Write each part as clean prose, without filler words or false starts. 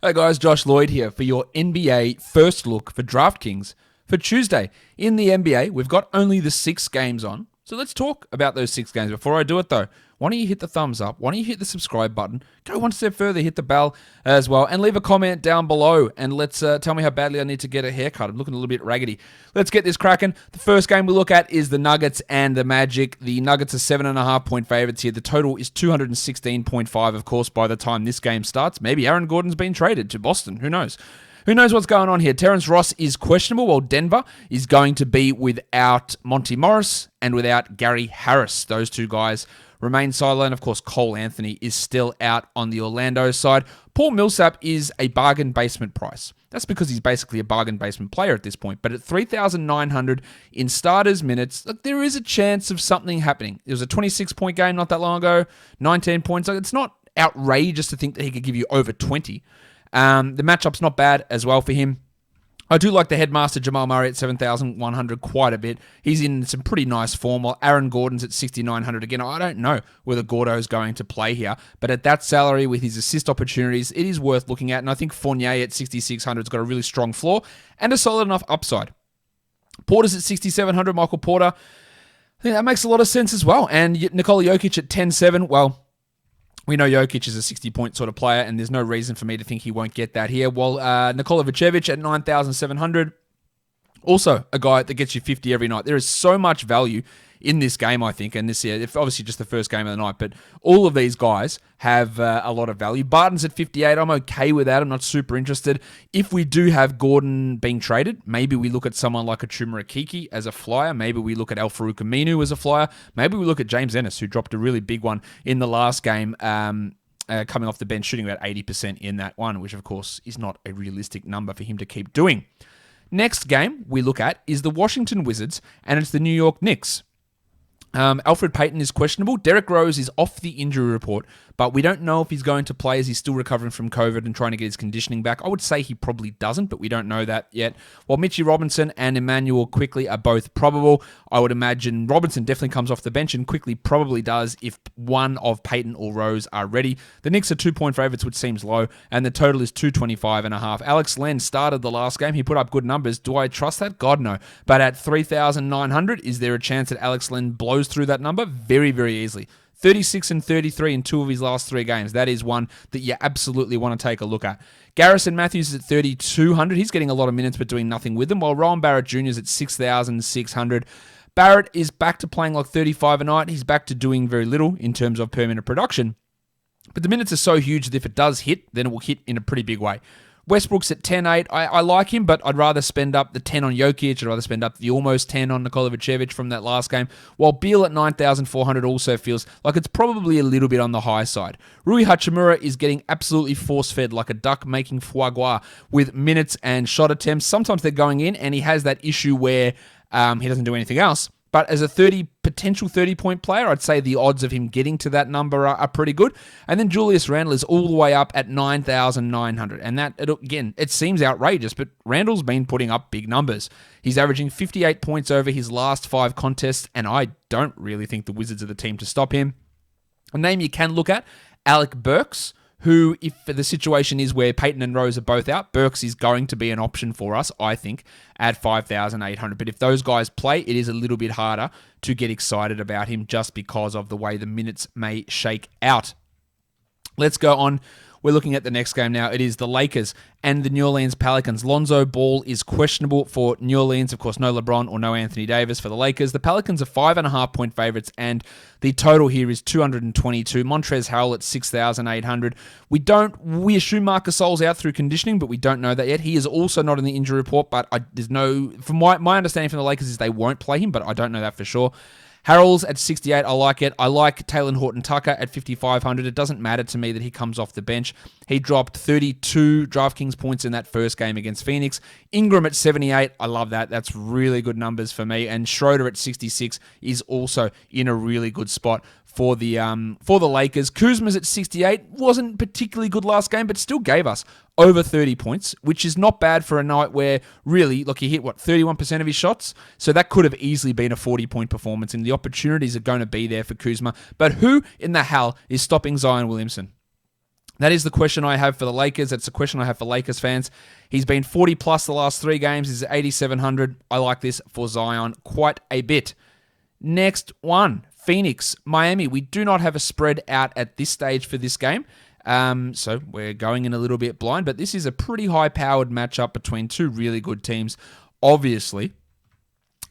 Hey guys, Josh Lloyd here for your NBA first look for DraftKings for Tuesday. In the NBA, we've got only the 6 games on, so let's talk about those 6 games. Before I do it though, why don't you hit the thumbs up, why don't you hit the subscribe button, go one step further, hit the bell as well, and leave a comment down below, and let's tell me how badly I need to get a haircut. I'm looking a little bit raggedy. Let's get this cracking. The first game we look at is the Nuggets and the Magic. The Nuggets are 7.5-point favorites here. The total is 216.5, of course, by the time this game starts. Maybe Aaron Gordon's been traded to Boston. Who knows? Who knows what's going on here? Terrence Ross is questionable, while Denver is going to be without Monty Morris and without Gary Harris. Those two guys remain sidelined. Of course, Cole Anthony is still out on the Orlando side. Paul Millsap is a bargain basement price. That's because he's basically a bargain basement player at this point. But at 3,900 in starters minutes, look, there is a chance of something happening. It was a 26-point game not that long ago, 19 points. It's not outrageous to think that he could give you over 20. The matchup's not bad as well for him. I do like the headmaster Jamal Murray at 7,100 quite a bit. He's in some pretty nice form, while Aaron Gordon's at 6,900. Again, I don't know whether Gordo's going to play here, but at that salary with his assist opportunities, it is worth looking at, and I think Fournier at 6,600 has got a really strong floor and a solid enough upside. Porter's at 6,700, Michael Porter. I think that makes a lot of sense as well. And Nikola Jokic at 10,700, well, we know Jokic is a 60-point sort of player, and there's no reason for me to think he won't get that here. Well, Nikola Vucevic at 9,700, also a guy that gets you 50 every night. There is so much value in this game, I think, and this year, obviously just the first game of the night, but all of these guys have a lot of value. Barton's at 58. I'm okay with that. I'm not super interested. If we do have Gordon being traded, maybe we look at someone like a Chuma Akiki as a flyer. Maybe we look at Al Farouk Aminu as a flyer. Maybe we look at James Ennis, who dropped a really big one in the last game, coming off the bench, shooting about 80% in that one, which of course is not a realistic number for him to keep doing. Next game we look at is the Washington Wizards, and it's the New York Knicks. Alfred Payton is questionable. Derrick Rose is off the injury report, but we don't know if he's going to play as he's still recovering from COVID and trying to get his conditioning back. I would say he probably doesn't, but we don't know that yet. While Mitchie Robinson and Emmanuel Quickly are both probable, I would imagine Robinson definitely comes off the bench and Quickly probably does if one of Payton or Rose are ready. The Knicks are 2-point favorites, which seems low, and the total is 225.5. Alex Len started the last game. He put up good numbers. Do I trust that? God, no. But at 3,900, is there a chance that Alex Len blows through that number? Very, very easily. 36 and 33 in 2 of his last 3 games. That is one that you absolutely want to take a look at. Garrison Matthews is at 3,200. He's getting a lot of minutes but doing nothing with them, while Rowan Barrett Jr. is at 6,600. Barrett is back to playing like 35 a night. He's back to doing very little in terms of per minute production. But the minutes are so huge that if it does hit, then it will hit in a pretty big way. Westbrook's at 10.8. I like him, but I'd rather spend up the 10 on Jokic. I'd rather spend up the almost 10 on Nikola Vucevic from that last game. While Beal at 9,400 also feels like it's probably a little bit on the high side. Rui Hachimura is getting absolutely force-fed like a duck making foie gras with minutes and shot attempts. Sometimes they're going in, and he has that issue where he doesn't do anything else. But as a potential 30-point player, I'd say the odds of him getting to that number are pretty good. And then Julius Randle is all the way up at 9,900. And that, again, it seems outrageous, but Randle's been putting up big numbers. He's averaging 58 points over his last 5 contests, and I don't really think the Wizards are the team to stop him. A name you can look at, Alec Burks, who, if the situation is where Payton and Rose are both out, Burks is going to be an option for us, I think, at 5,800. But if those guys play, it is a little bit harder to get excited about him just because of the way the minutes may shake out. Let's go on. We're looking at the next game now. It is the Lakers and the New Orleans Pelicans. Lonzo Ball is questionable for New Orleans. Of course, no LeBron or no Anthony Davis for the Lakers. The Pelicans are 5.5-point favorites, and the total here is 222. Montrezl Harrell at 6,800. We assume Marc Gasol's out through conditioning, but we don't know that yet. He is also not in the injury report, but from my understanding from the Lakers is they won't play him, but I don't know that for sure. Harrell's at 68. I like it. I like Taylor Horton-Tucker at 5,500. It doesn't matter to me that he comes off the bench. He dropped 32 DraftKings points in that first game against Phoenix. Ingram at 78. I love that. That's really good numbers for me. And Schroeder at 66 is also in a really good spot for the Lakers. Kuzma's at 68. Wasn't particularly good last game, but still gave us over 30 points, which is not bad for a night where really, look, he hit, 31% of his shots? So that could have easily been a 40-point performance, and the opportunities are going to be there for Kuzma. But who in the hell is stopping Zion Williamson? That is the question I have for the Lakers. It's a question I have for Lakers fans. He's been 40 plus the last 3 games. He's 8,700. I like this for Zion quite a bit. Next one, Phoenix, Miami. We do not have a spread out at this stage for this game. So we're going in a little bit blind, but this is a pretty high-powered matchup between two really good teams, obviously.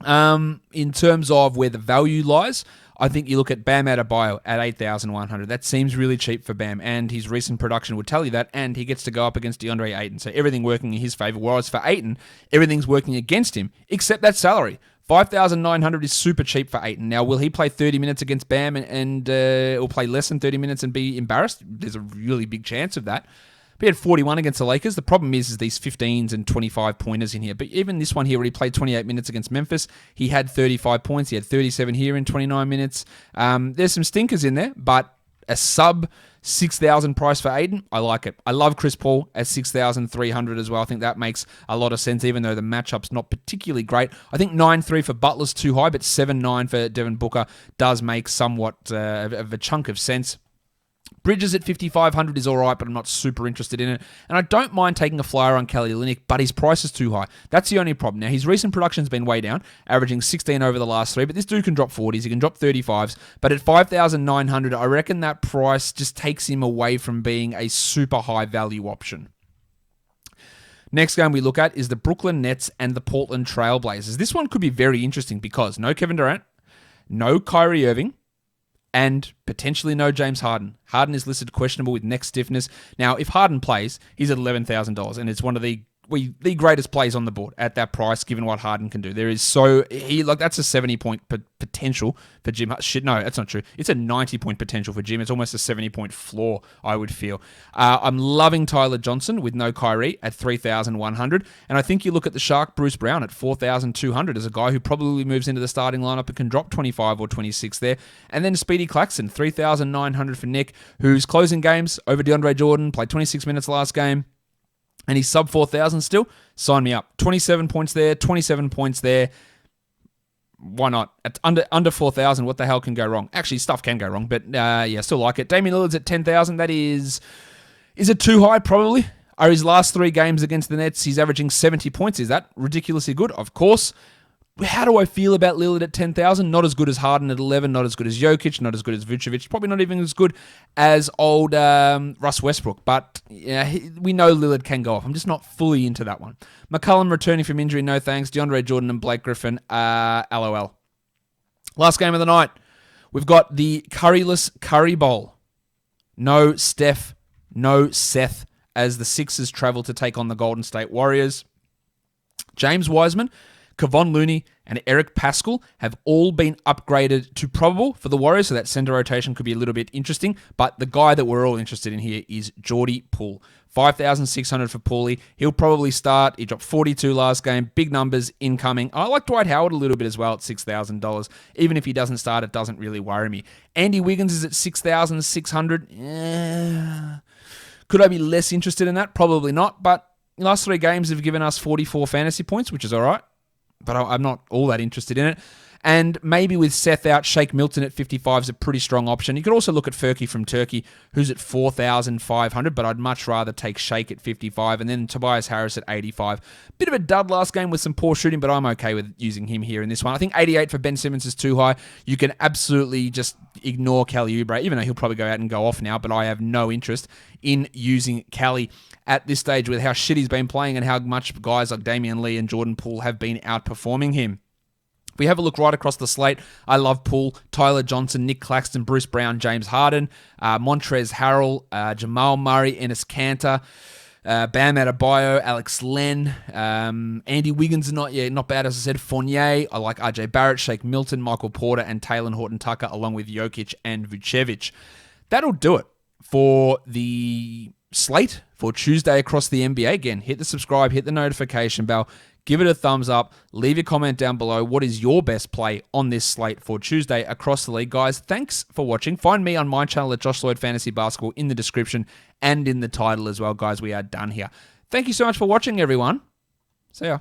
In terms of where the value lies, I think you look at Bam Adebayo at 8,100. That seems really cheap for Bam, and his recent production would tell you that, and he gets to go up against DeAndre Ayton, so everything working in his favor, whereas for Ayton, everything's working against him, except that salary. 5,900 is super cheap for Ayton. Now, will he play 30 minutes against Bam and will play less than 30 minutes and be embarrassed? There's a really big chance of that. But he had 41 against the Lakers. The problem is these 15s and 25 pointers in here. But even this one here, where he played 28 minutes against Memphis, he had 35 points. He had 37 here in 29 minutes. There's some stinkers in there, but a sub 6,000 price for Ayton, I like it. I love Chris Paul at 6,300 as well. I think that makes a lot of sense, even though the matchup's not particularly great. I think 9-3 for Butler's too high, but 7-9 for Devin Booker does make somewhat of a chunk of sense. Bridges at 5,500 is all right, but I'm not super interested in it. And I don't mind taking a flyer on Kelly Olynyk, but his price is too high. That's the only problem. Now, his recent production's been way down, averaging 16 over the last 3, but this dude can drop 40s, he can drop 35s. But at 5,900, I reckon that price just takes him away from being a super high value option. Next game we look at is the Brooklyn Nets and the Portland Trailblazers. This one could be very interesting because no Kevin Durant, no Kyrie Irving, and potentially no James Harden. Harden is listed questionable with neck stiffness. Now, if Harden plays, he's at $11,000, and it's one of the greatest plays on the board at that price, given what Harden can do. That's a 70-point potential for Jim. Shit, no, that's not true. It's a 90-point potential for Jim. It's almost a 70-point floor, I would feel. I'm loving Tyler Johnson with no Kyrie at 3,100, and I think you look at the Shark Bruce Brown at 4,200 as a guy who probably moves into the starting lineup and can drop 25 or 26 there. And then Speedy Claxton, 3,900 for Nick, who's closing games over DeAndre Jordan, played 26 minutes last game. And he's sub 4,000 still, sign me up. 27 points there, 27 points there. Why not? At under 4,000, what the hell can go wrong? Actually, stuff can go wrong, but still like it. Damian Lillard's at 10,000. That is it too high? Probably. Are his last 3 games against the Nets, he's averaging 70 points. Is that ridiculously good? Of course. How do I feel about Lillard at 10,000? Not as good as Harden at 11, not as good as Jokic, not as good as Vucevic, probably not even as good as old Russ Westbrook. But we know Lillard can go off. I'm just not fully into that one. McCollum returning from injury, no thanks. DeAndre Jordan and Blake Griffin, LOL. Last game of the night, we've got the Curryless Curry Bowl. No Steph, no Seth, as the Sixers travel to take on the Golden State Warriors. James Wiseman, Kevon Looney, and Eric Paschall have all been upgraded to probable for the Warriors, so that center rotation could be a little bit interesting. But the guy that we're all interested in here is Jordy Poole. 5,600 for Paulie. He'll probably start. He dropped 42 last game. Big numbers incoming. I like Dwight Howard a little bit as well at $6,000. Even if he doesn't start, it doesn't really worry me. Andy Wiggins is at 6,600. Could I be less interested in that? Probably not. But the last 3 games have given us 44 fantasy points, which is all right. But I'm not all that interested in it. And maybe with Seth out, Shake Milton at 55 is a pretty strong option. You could also look at Furky from Turkey, who's at 4,500, but I'd much rather take Shake at 55, and then Tobias Harris at 85. Bit of a dud last game with some poor shooting, but I'm okay with using him here in this one. I think 88 for Ben Simmons is too high. You can absolutely just ignore Kelly Oubre, even though he'll probably go out and go off now, but I have no interest in using Kelly at this stage with how shit he's been playing and how much guys like Damian Lee and Jordan Poole have been outperforming him. If we have a look right across the slate, I love Poole, Tyler Johnson, Nick Claxton, Bruce Brown, James Harden, Montrezl Harrell, Jamal Murray, Enes Kanter, Bam Adebayo, Alex Len, Andy Wiggins, not bad, as I said, Fournier. I like RJ Barrett, Shake Milton, Michael Porter, and Taylor Horton-Tucker, along with Jokic and Vucevic. That'll do it for the slate for Tuesday across the NBA. Again, hit the subscribe, hit the notification bell, give it a thumbs up, leave your comment down below. What is your best play on this slate for Tuesday across the league? Guys, thanks for watching. Find me on my channel at Josh Lloyd Fantasy Basketball in the description and in the title as well. Guys, we are done here. Thank you so much for watching, everyone. See ya.